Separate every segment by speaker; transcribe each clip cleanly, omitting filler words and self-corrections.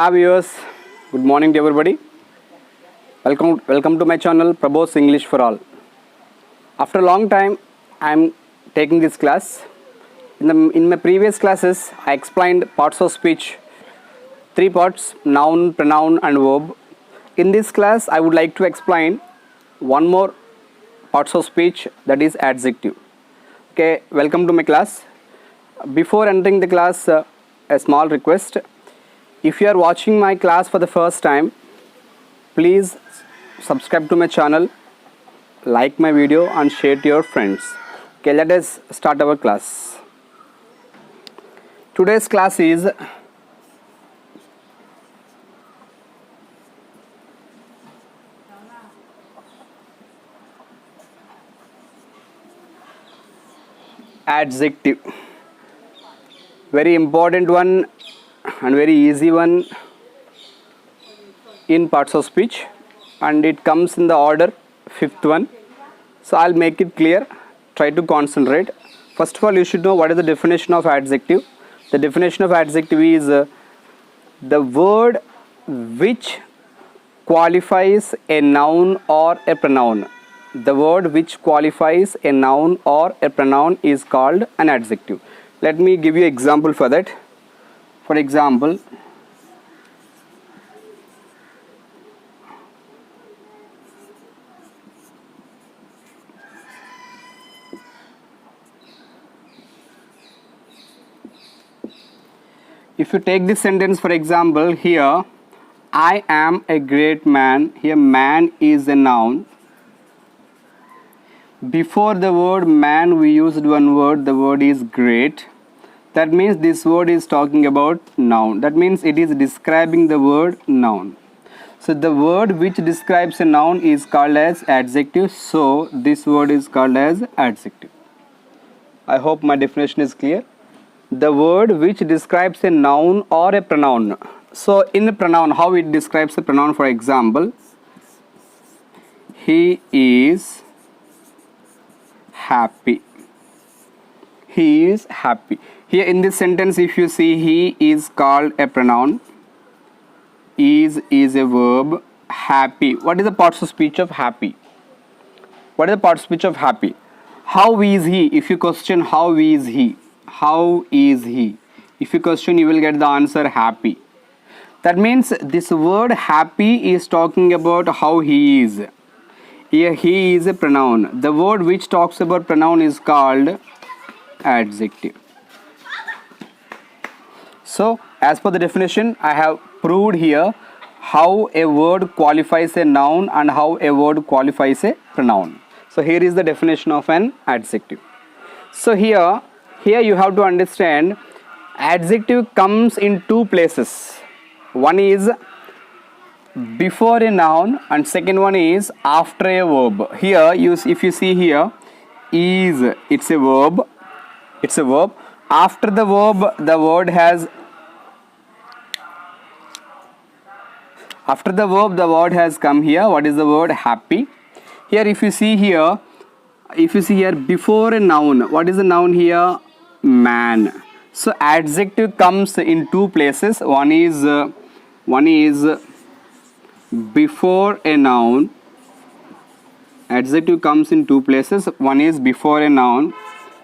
Speaker 1: Hi viewers, good morning to everybody. Welcome to my channel Prabhos English for All. After a long time, I am taking this class. In my previous classes, I explained parts of speech, three parts: noun, pronoun, and verb. In this class, I would like to explain one more parts of speech, that is adjective. Okay, welcome to my class. Before entering the class, a small request. If you are watching my class for the first time, please subscribe to my channel, like my video and share to your friends. Okay, let us start our class. Today's class is adjective. Very important one and very easy one in parts of speech, and it comes in the order fifth one. So I'll make it clear. Try to concentrate. First of all, you should know what is the definition of adjective. The definition of adjective is the word which qualifies a noun or a pronoun. The word which qualifies a noun or a pronoun is called an adjective. Let me give you an example for that. For example, if you take this sentence, for example, here, I am a great man. Here, man is a noun. Before the word man, we used one word. The word is great. That means this word is talking about noun. That means it is describing the word noun. So the word which describes a noun is called as adjective. So this word is called as adjective. I hope my definition is clear. The word which describes a noun or a pronoun. So in a pronoun, how it describes a pronoun? For example, he is happy. He is happy. Here in this sentence, if you see, he is called a pronoun. Is a verb. Happy. What is the parts of speech of happy? What is the part of speech of happy? How is he? If you question how is he? How is he? If you question, you will get the answer happy. That means this word happy is talking about how he is. Here he is a pronoun. The word which talks about pronoun is called adjective. So as per the definition, I have proved here how a word qualifies a noun and how a word qualifies a pronoun. So here is the definition of an adjective. So here you have to understand, adjective comes in two places. One is before a noun and second one is after a verb. Here if you see here, is, it's a verb. It's a verb. After the verb, the word has come here. What is the word? Happy. Here if you see here, before a noun, what is the noun here? Man. So adjective comes in two places. One is before a noun. Adjective comes in two places. One is before a noun,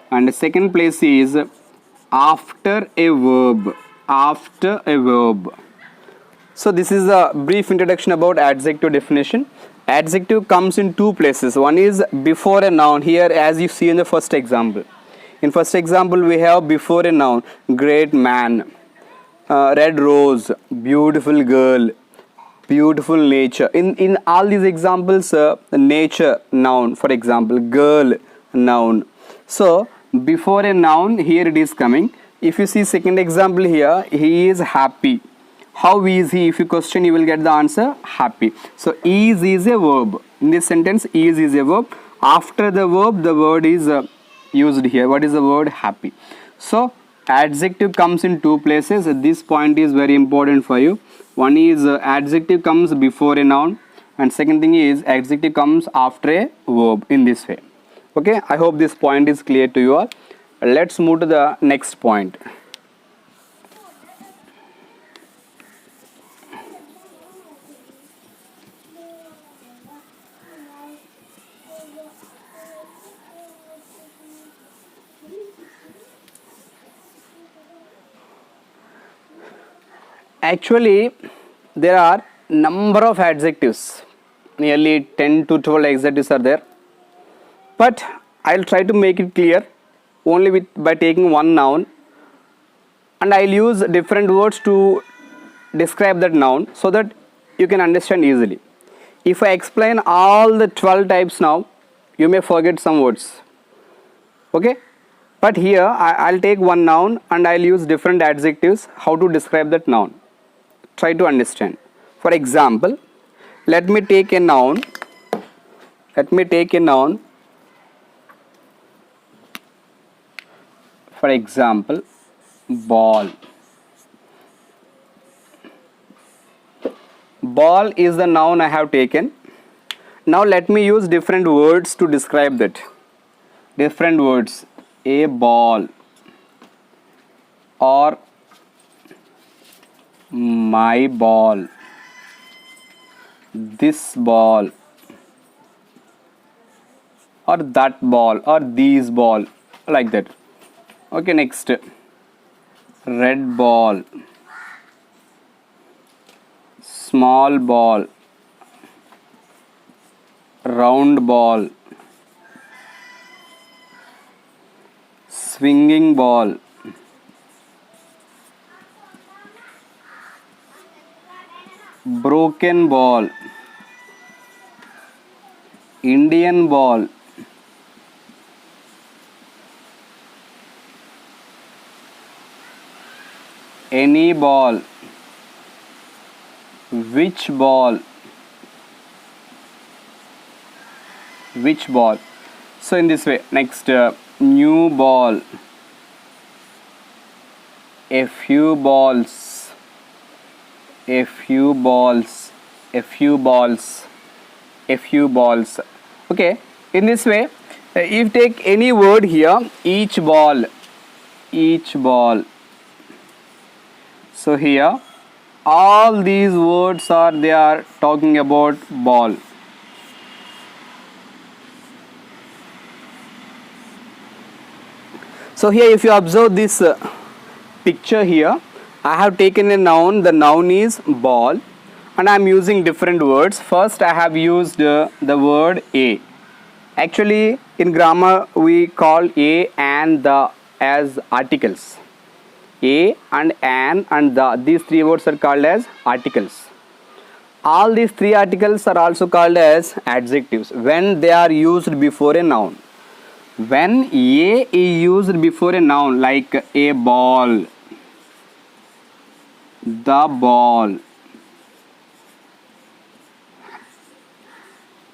Speaker 1: and the second place is after a verb. After a verb. So this is a brief introduction about adjective definition. Adjective comes in two places. One is before a noun. Here, as you see in the first example. In first example, we have before a noun, great man, red rose, beautiful girl, beautiful nature. In all these examples, nature noun, for example, girl noun. So before a noun, here it is coming. If you see second example here, he is happy. How is he? If you question, you will get the answer happy. So is a verb. In this sentence, is a verb. After the verb, the word is used here. What is the word? Happy. So adjective comes in two places. This point is very important for you. One is adjective comes before a noun, and second thing is adjective comes after a verb, in this way. Okay, I hope this point is clear to you all. Let's move to the next point. Actually, there are number of adjectives, nearly 10 to 12 adjectives are there, but I'll try to make it clear only by taking one noun, and I'll use different words to describe that noun so that you can understand easily. If I explain all the 12 types now, you may forget some words. Okay, but here I'll take one noun and I'll use different adjectives how to describe that noun. Try to understand. For example, let me take a noun. For example, ball. Ball is the noun I have taken. Now let me use different words to describe that. Different words. A ball, or my ball, this ball, or that ball, or these ball, like that. Okay, next. Red ball, small ball, round ball, swinging ball, broken ball, Indian ball, any ball, which ball, which ball. So in this way. Next, new ball, a few balls, a few balls, a few balls, a few balls. Okay, in this way, if you take any word here, each ball, each ball. So here all these words they are talking about ball. So here if you observe this picture here, I have taken a noun. The noun is ball, and I am using different words. First I have used the word a. Actually in grammar we call a and the as articles. A and an and the, these three words are called as articles. All these three articles are also called as adjectives when they are used before a noun. When a is used before a noun, like a ball, the ball,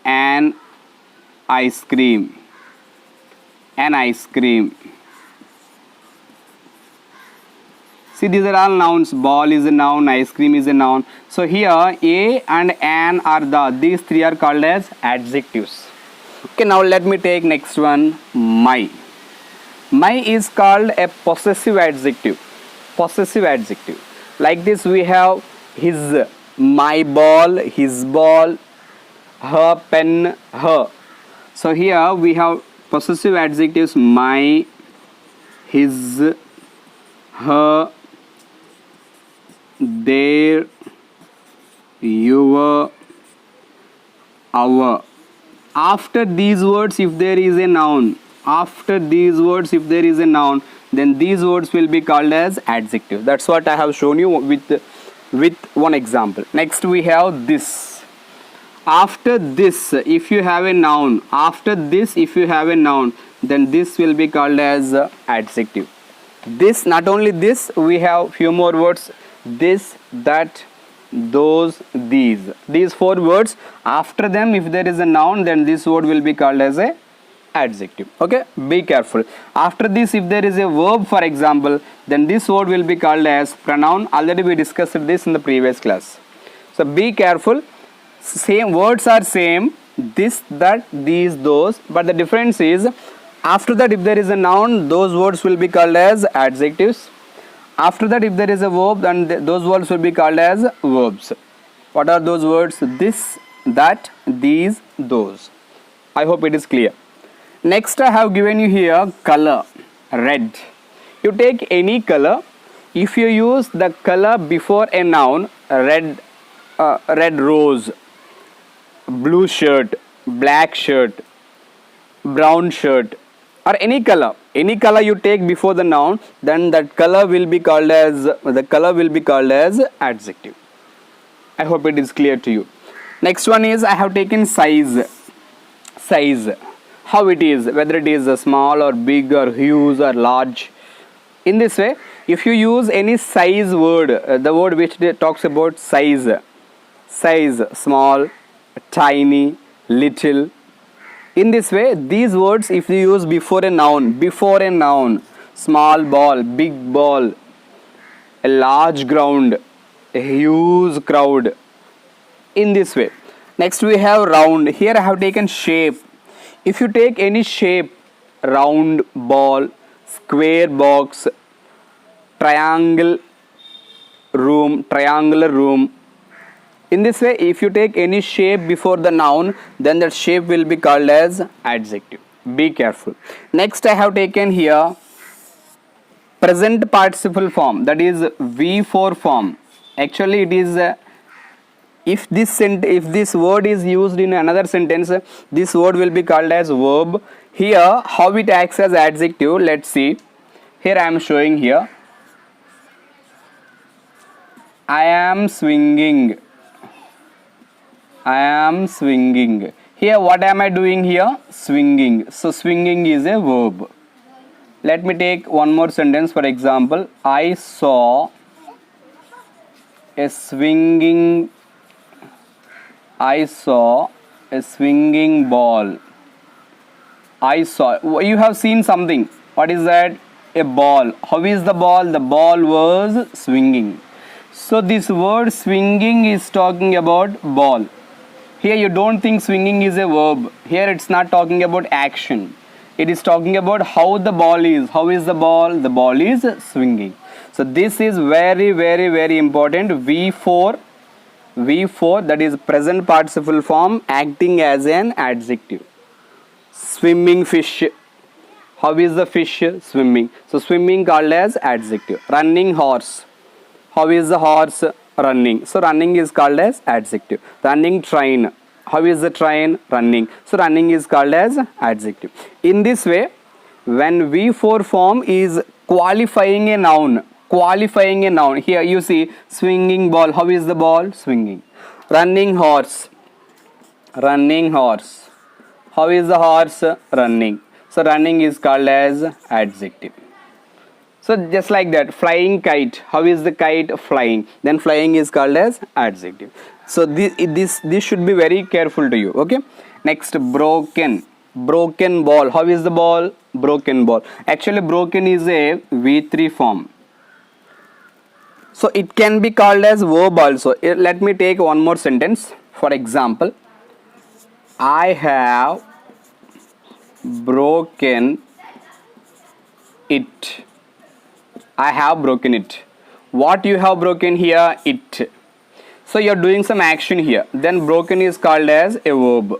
Speaker 1: an ice cream, an ice cream. See, these are all nouns. Ball is a noun, ice cream is a noun. So here a and an are these three are called as adjectives. Okay, now let me take next one, my. My is called a possessive adjective. Possessive adjective. Like this we have his, my ball, his ball, her pen, her. So here we have possessive adjectives my, his, her, their, your, our. After these words if there is a noun, then these words will be called as adjective. That's what I have shown you with one example. Next we have this. After this if you have a noun, then this will be called as adjective. This, not only this, we have few more words, this, that, those, these four words. After them if there is a noun, then this word will be called as a adjective. Okay, be careful. After this if there is a verb, for example, then this word will be called as pronoun. Already we discussed this in the previous class. So be careful. Same words are same, this, that, these, those, but the difference is after that if there is a noun, those words will be called as adjectives. After that if there is a verb, then those words will be called as verbs. What are those words? This, that, these, those. I hope it is clear. Next I have given you here color, red. You take any color. If you use the color before a noun, red rose, blue shirt, black shirt, brown shirt, or any color you take before the noun, then that color will be called as adjective. I hope it is clear to you. Next one is, I have taken size. How it is, whether it is small or big or huge or large. In this way, if you use any size word, the word which talks about size, small, tiny, little. In this way, these words, if you use before a noun, small ball, big ball, a large ground, a huge crowd. In this way. Next we have round. Here I have taken shape. If you take any shape, round ball, square box, triangular room. In this way, if you take any shape before the noun, then that shape will be called as adjective. Be careful. Next I have taken here present participle form, that is V4 form. Actually it is if this word is used in another sentence, this word will be called as verb. Here how it acts as adjective, let's see. Here I am showing here, I am swinging. Here what am I doing here? Swinging. So swinging is a verb. Let me take one more sentence. For example, I saw a swinging ball. You have seen something. What is that? A ball. How is the ball? The ball was swinging. So this word swinging is talking about ball. Here you don't think swinging is a verb. Here it's not talking about action. It is talking about how the ball is. How is the ball? The ball is swinging. So this is very, very, very important. V4, that is present participle form acting as an adjective. Swimming fish. How is the fish? Swimming. So swimming called as adjective. Running horse. How is the horse? Running. So running is called as adjective. Running train. How is the train? Running. So running is called as adjective. In this way, when V4 form is qualifying a noun, here you see swinging ball. How is the ball? Swinging. Running horse. How is the horse? Running. So running is called as adjective. So just like that, flying kite. How is the kite? Flying. Then flying is called as adjective. So this should be very careful to you. Okay. Next, broken ball. How is the ball? Broken ball. Actually, broken is a V3 form. So it can be called as verb also. Let me take one more sentence. For example, I have broken it. I have broken it. What you have broken here? It. So you are doing some action here. Then broken is called as a verb.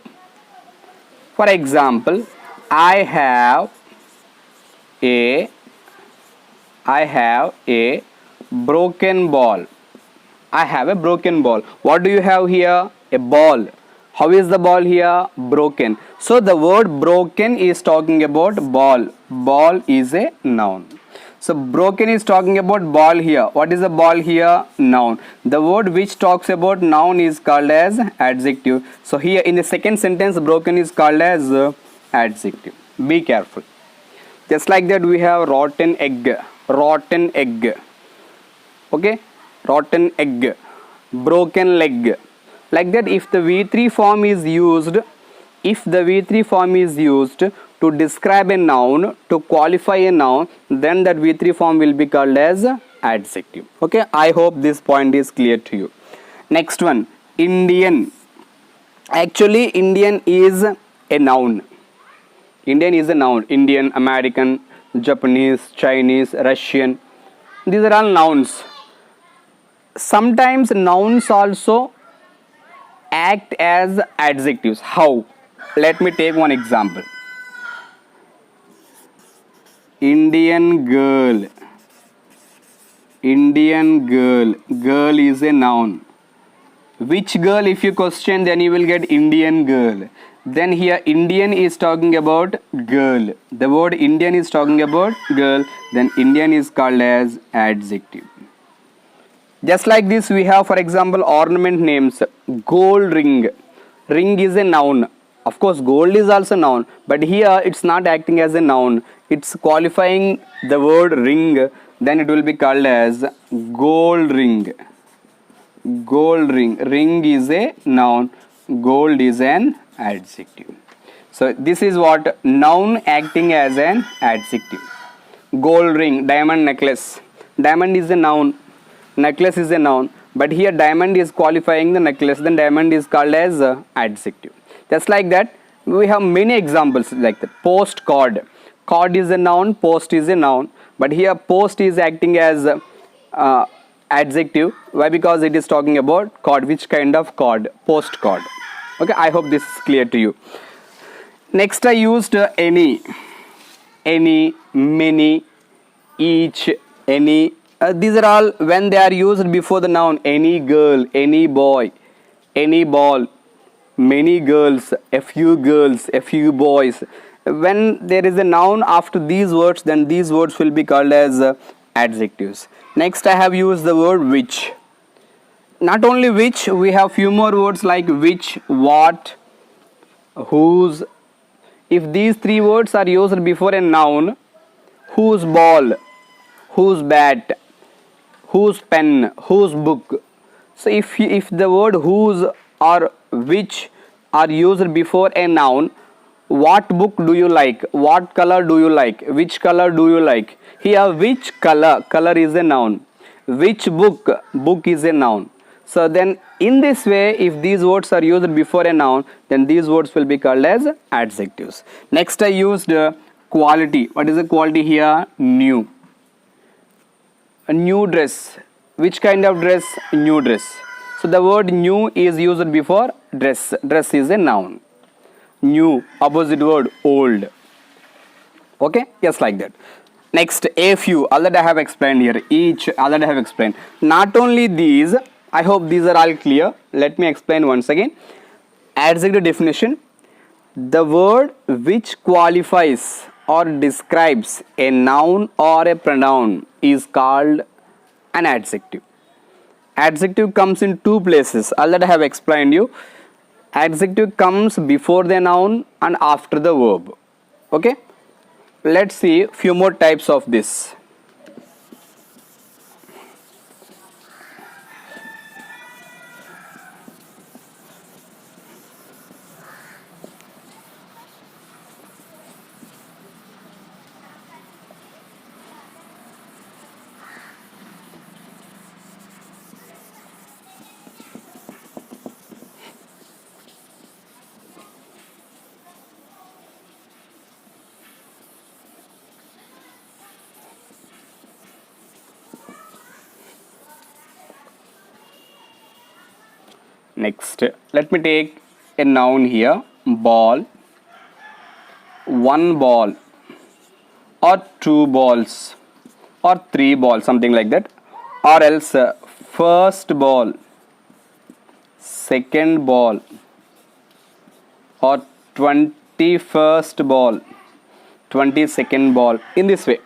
Speaker 1: For example, I have a broken ball. I have a broken ball. What do you have here? A ball. How is the ball here? Broken. So the word broken is talking about ball. Ball is a noun. So broken is talking about ball here. What is the ball here? Noun. The word which talks about noun is called as adjective. So here in the second sentence, broken is called as adjective. Be careful. Just like that, we have rotten egg. Okay, rotten egg. Broken leg. Like that, if the V3 form is used, to describe a noun, to qualify a noun, then that V3 form will be called as adjective. Okay, I hope this point is clear to you. Next one, Indian. Actually, Indian is a noun. Indian, American, Japanese, Chinese, Russian. These are all nouns. Sometimes nouns also act as adjectives. How? Let me take one example. Indian girl. Indian girl. Girl is a noun. Which girl? If you question, then you will get Indian girl. Then here Indian is talking about girl. The word Indian is talking about girl. Then Indian is called as adjective. Just like this, we have, for example, ornament names. Gold ring. Ring is a noun. Of course, gold is also noun, but here it's not acting as a noun. It's qualifying the word ring. Then it will be called as gold ring. Gold ring. Ring is a noun. Gold is an adjective. So this is what noun acting as an adjective. Gold ring, diamond necklace. Diamond is a noun. Necklace is a noun. But here diamond is qualifying the necklace. Then diamond is called as adjective. Just like that, we have many examples like that. Postcard. Card is a noun. Post is a noun. But here post is acting as adjective. Why? Because it is talking about card. Which kind of card? Postcard. Okay, I hope this is clear to you. Next, I used any, many, each, any. These are all when they are used before the noun. Any girl, any boy, any ball, many girls, a few boys. When there is a noun after these words, then these words will be called as adjectives. Next, I have used the word which. Not only which, we have few more words like which, what, whose. If these three words are used before a noun, whose ball, whose bat, whose pen, whose book. So if the word whose or which are used before a noun, what book do you like? What color do you like? Which color do you like? Here which color is a noun. Which book is a noun. So then in this way, if these words are used before a noun, then these words will be called as adjectives. Next, I used quality. What is the quality here? New. A new dress. Which kind of dress? New dress. So the word new is used before dress. Dress is a noun. New, opposite word old. Okay, just like that. Next, a few, all that I have explained here. Each, all that I have explained. Not only these, I hope these are all clear. Let me explain once again. Adjective definition. The word which qualifies or describes a noun or a pronoun is called an adjective. Adjective comes in two places. All that I have explained you. Adjective comes before the noun and after the verb. Okay. Let's see few more types of this. Next, let me take a noun here. Ball, one ball, or two balls, or three balls, something like that. Or else first ball, second ball, or 21st ball, 22nd ball. In this way.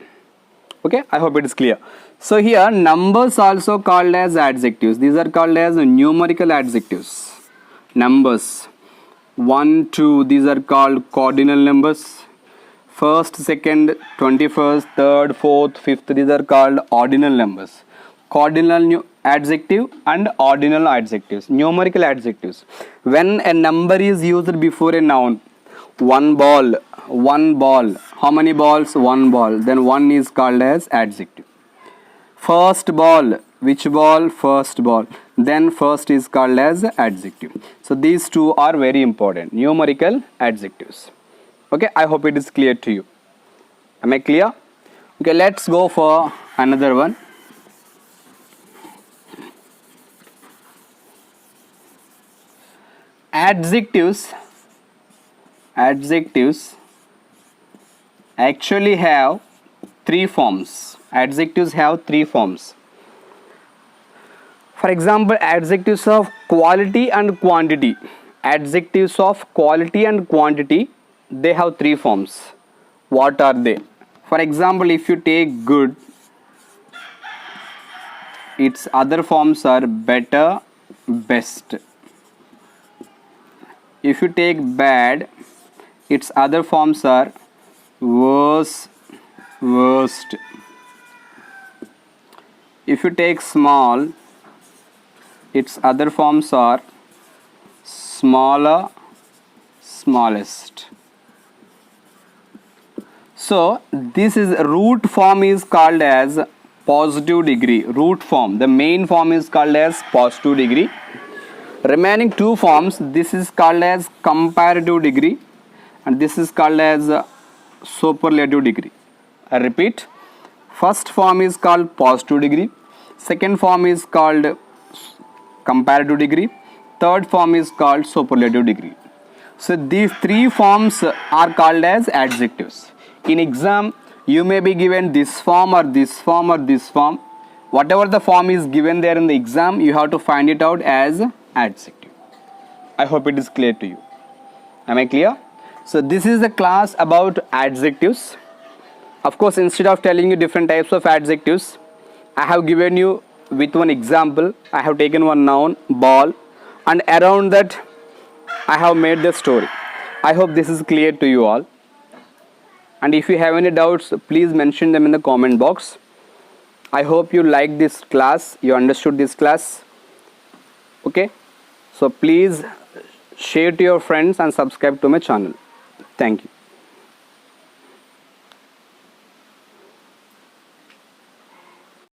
Speaker 1: Okay, I hope it is clear. So here numbers also called as adjectives. These are called as numerical adjectives. Numbers 1, 2, these are called cardinal numbers. First, second, 21st, third, fourth, fifth, these are called ordinal numbers. Cardinal adjective and ordinal adjectives, numerical adjectives. When a number is used before a noun, one ball, how many balls? One ball. Then one is called as adjective. First ball, which ball? First ball. Then first is called as adjective. So these two are very important, numerical adjectives. Okay, I hope it is clear to you. Am I clear? Okay, let's go for another one. Adjectives actually have three forms. Adjectives have three forms. For example, adjectives of quality and quantity. Adjectives of quality and quantity, they have three forms. What are they? For example, if you take good, its other forms are better, best. If you take bad, its other forms are worse, worst. If you take small, its other forms are smaller, smallest. So this is root form is called as positive degree. Root form, the main form is called as positive degree. Remaining two forms, this is called as comparative degree and this is called as superlative degree. I repeat, first form is called positive degree, second form is called comparative degree, third form is called superlative degree. So these three forms are called as adjectives. In exam, you may be given this form or this form or this form. Whatever the form is given there in the exam, you have to find it out as adjective. I hope it is clear to you. Am I clear? So this is the class about adjectives. Of course, instead of telling you different types of adjectives, I have given you with one example. I have taken one noun, ball, and around that I have made the story. I hope this is clear to you all. And if you have any doubts, please mention them in the comment box. I hope you liked this class, you understood this class. Okay, so please share to your friends and subscribe to my channel. Thank you.